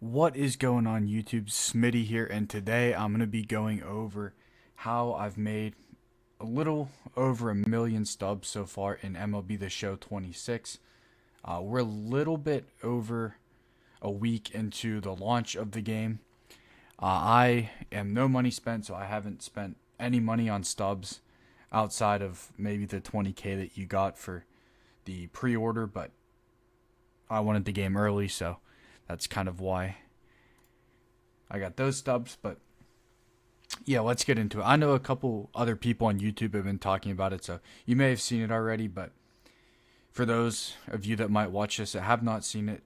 What is going on YouTube? Smitty here, and today I'm going to be going over how I've made a little over 1 million stubs so far in MLB The Show 26. We're a little bit over a week into the launch of the game. I am no money spent, so I haven't spent any money on stubs outside of maybe the 20K that you got for the pre-order, but I wanted the game early, so that's kind of why I got those stubs. But yeah, let's get into it. I know a couple other people on YouTube have been talking about it, so you may have seen it already. But for those of you that might watch this that have not seen it,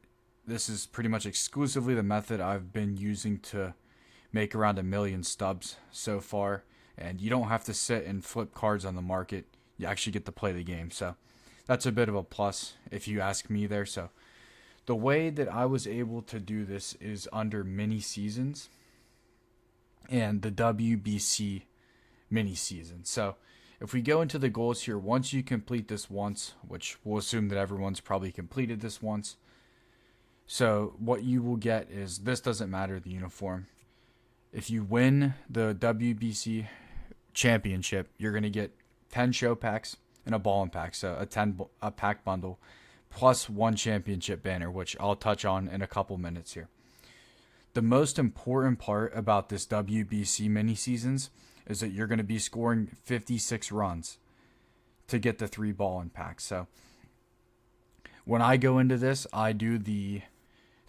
this is pretty much exclusively the method I've been using to make around 1 million stubs so far. And you don't have to sit and flip cards on the market. You actually get to play the game. So that's a bit of a plus if you ask me there. So the way that I was able to do this is under mini seasons and the WBC mini season. So if we go into the goals here, once you complete this once, which we'll assume that everyone's probably completed this once. So what you will get is, this doesn't matter, the uniform. If you win the WBC championship, you're going to get 10 show packs and a ball and pack. So a pack bundle plus one championship banner, which I'll touch on in a couple minutes here. The most important part about this WBC mini seasons is that you're going to be scoring 56 runs to get the 3 ball and packs. So when I go into this, I do the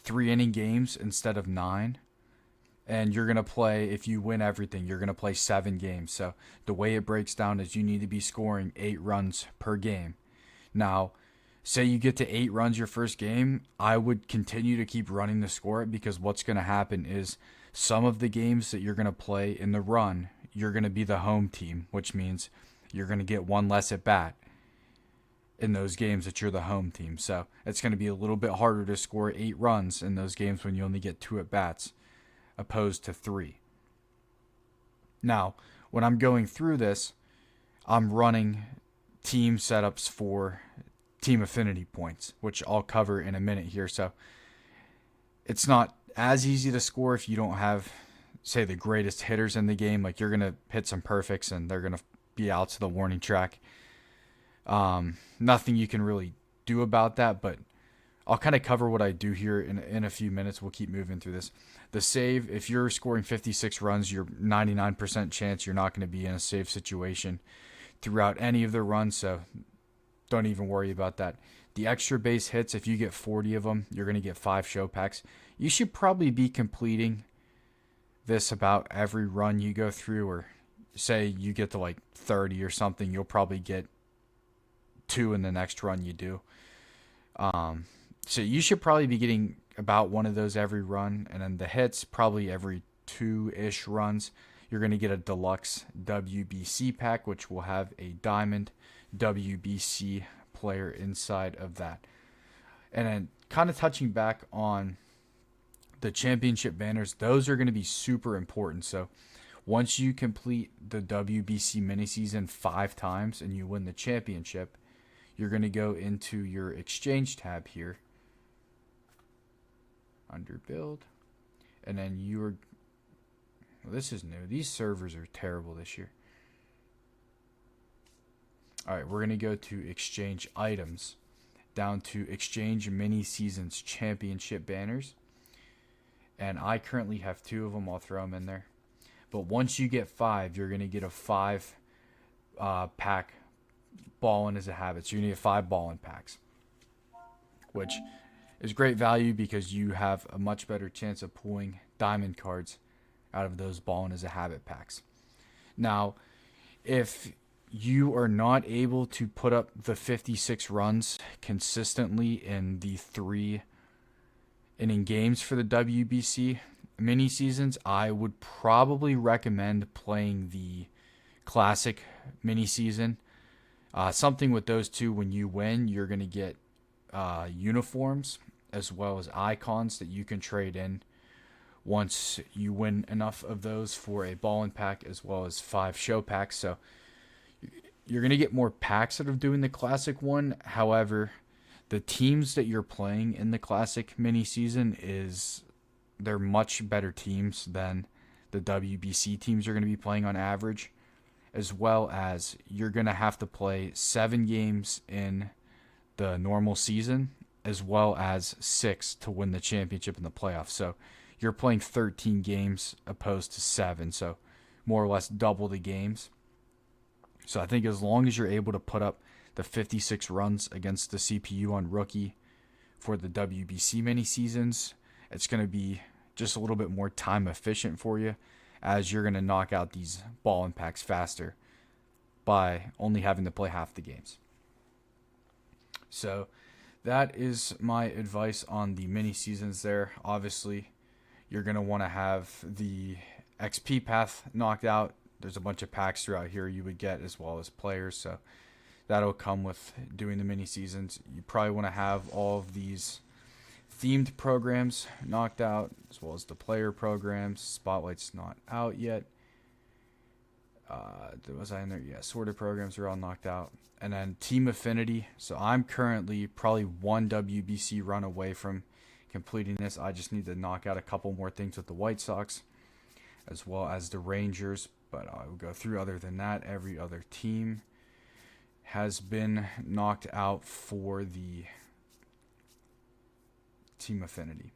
3 inning games instead of 9. And you're going to play, if you win everything, you're going to play 7 games. So the way it breaks down is you need to be scoring 8 runs per game. Now, say you get to 8 runs your first game, I would continue to keep running the score, because what's going to happen is some of the games that you're going to play in the run, you're going to be the home team, which means you're going to get one less at bat in those games that you're the home team. So it's going to be a little bit harder to score 8 runs in those games when you only get 2 at bats opposed to 3. Now, when I'm going through this, I'm running team setups for team affinity points, which I'll cover in a minute here. So it's not as easy to score if you don't have, say, the greatest hitters in the game. Like, you're going to hit some perfects and they're going to be out to the warning track. Nothing you can really do about that, but I'll kind of cover what I do here in a few minutes. We'll keep moving through this. The save, if you're scoring 56 runs, you're 99% chance you're not going to be in a save situation throughout any of the runs, so don't even worry about that. The extra base hits, if you get 40 of them, you're going to get 5 show packs. You should probably be completing this about every run you go through, or say you get to like 30 or something, you'll probably get 2 in the next run you do. So you should probably be getting about one of those every run, and then the hits probably every 2-ish runs. You're going to get a deluxe WBC pack, which will have a Diamond WBC player inside of that. And then kind of touching back on the championship banners, those are going to be super important. So once you complete the WBC mini season 5 times and you win the championship, you're going to go into your exchange tab here under build, and then well, this is new. These servers are terrible this year. All right, we're going to go to exchange items, down to exchange mini seasons championship banners, and I currently have 2 of them. I'll throw them in there. But once you get 5, you're going to get a 5 pack ball-in as a habit. So you're going to get 5 ball-in packs, which is great value because you have a much better chance of pulling diamond cards out of those ball-in as a habit packs. Now, if you are not able to put up the 56 runs consistently in the 3-inning games for the WBC mini seasons, I would probably recommend playing the classic mini season. Something with those 2, when you win, you're going to get uniforms as well as icons that you can trade in once you win enough of those for a ball and pack, as well as 5 show packs. So you're going to get more packs out of doing the classic one. However, the teams that you're playing in the classic mini season is they're much better teams than the WBC teams you're going to be playing on average, as well as you're going to have to play 7 games in the normal season, as well as 6 to win the championship in the playoffs. So you're playing 13 games opposed to 7, so more or less double the games. So I think as long as you're able to put up the 56 runs against the CPU on rookie for the WBC mini seasons, it's going to be just a little bit more time efficient for you, as you're going to knock out these ball impacts faster by only having to play half the games. So that is my advice on the mini seasons there. Obviously, you're going to want to have the XP path knocked out. There's a bunch of packs throughout here you would get, as well as players, so that'll come with doing the mini seasons. You probably want to have all of these themed programs knocked out, as well as the player programs. Spotlight's not out yet. Was I in there? Yeah, sorted programs are all knocked out. And then team affinity. So I'm currently probably 1 WBC run away from completing this. I just need to knock out a couple more things with the White Sox, as well as the Rangers. But I will go through. Other than that, every other team has been knocked out for the team affinity.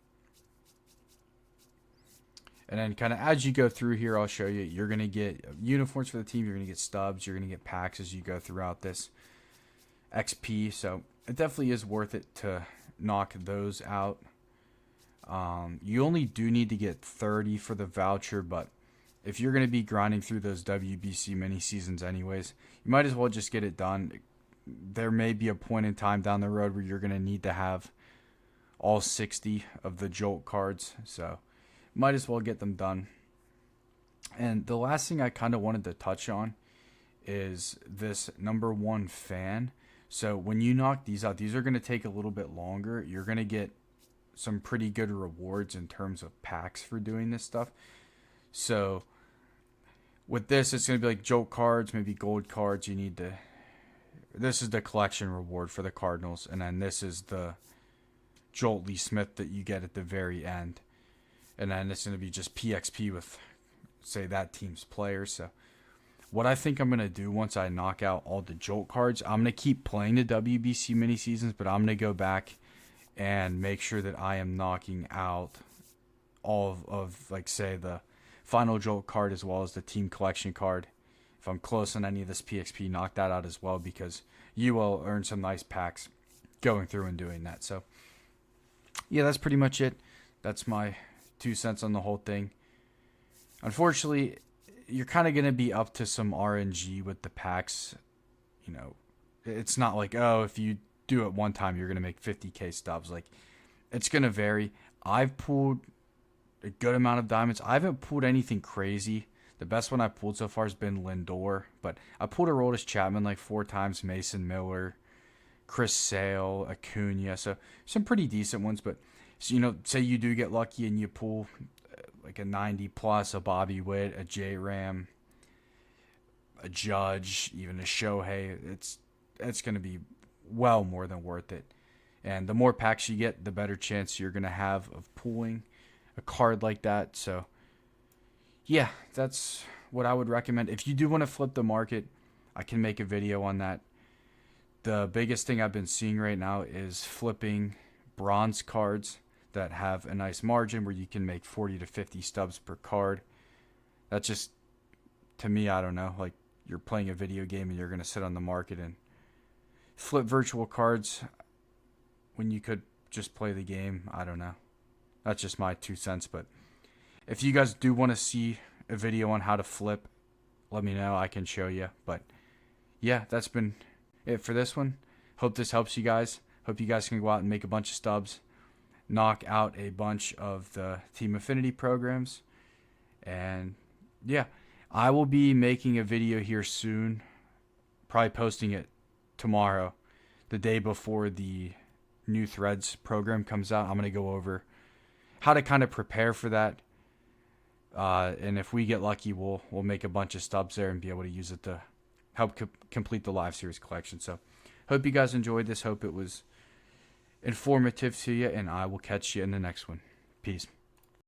And then kind of as you go through here, I'll show you, you're going to get uniforms for the team, you're going to get stubs, you're going to get packs as you go throughout this XP. So it definitely is worth it to knock those out. You only do need to get 30 for the voucher, but if you're going to be grinding through those WBC mini seasons anyways, you might as well just get it done. There may be a point in time down the road where you're going to need to have all 60 of the Jolt cards, so might as well get them done. And the last thing I kind of wanted to touch on is this number 1 fan. So when you knock these out, these are going to take a little bit longer. You're going to get some pretty good rewards in terms of packs for doing this stuff. So with this, it's going to be like Jolt cards, maybe gold cards. You need to. This is the collection reward for the Cardinals, and then this is the Jolt Lee Smith that you get at the very end. And then it's going to be just PXP with, say, that team's players. So what I think I'm going to do once I knock out all the Jolt cards, I'm going to keep playing the WBC mini seasons, but I'm going to go back and make sure that I am knocking out all of like, say, the final Jolt card as well as the team collection card. If I'm close on any of this PXP, knock that out as well, because you will earn some nice packs going through and doing that. So yeah, that's pretty much it. That's my 2 cents on the whole thing. Unfortunately, you're kind of going to be up to some RNG with the packs. You know, it's not like, oh, if you do it one time, you're going to make 50k stubs. Like, it's going to vary. I've pulled a good amount of diamonds. I haven't pulled anything crazy. The best one I've pulled so far has been Lindor, but I pulled Aroldis Chapman like 4 times, Mason Miller, Chris Sale, Acuna, so some pretty decent ones. But so, you know, say you do get lucky and you pull like a 90 plus, a Bobby Witt, a J-Ram, a Judge, even a Shohei, it's going to be well more than worth it. And the more packs you get, the better chance you're going to have of pulling a card like that. So yeah, that's what I would recommend. If you do want to flip the market, I can make a video on that. The biggest thing I've been seeing right now is flipping bronze cards that have a nice margin where you can make 40 to 50 stubs per card. That's just, to me, I don't know, like you're playing a video game and you're going to sit on the market and flip virtual cards when you could just play the game. I don't know. That's just my 2 cents. But if you guys do want to see a video on how to flip, let me know. I can show you. But yeah, that's been it for this one. Hope this helps you guys. Hope you guys can go out and make a bunch of stubs, knock out a bunch of the Team Affinity programs. And yeah, I will be making a video here soon, probably posting it tomorrow, the day before the new Threads program comes out. I'm going to go over how to kind of prepare for that. And if we get lucky, we'll make a bunch of stubs there and be able to use it to help complete the live series collection. So hope you guys enjoyed this. Hope it was informative to you, and I will catch you in the next one. Peace.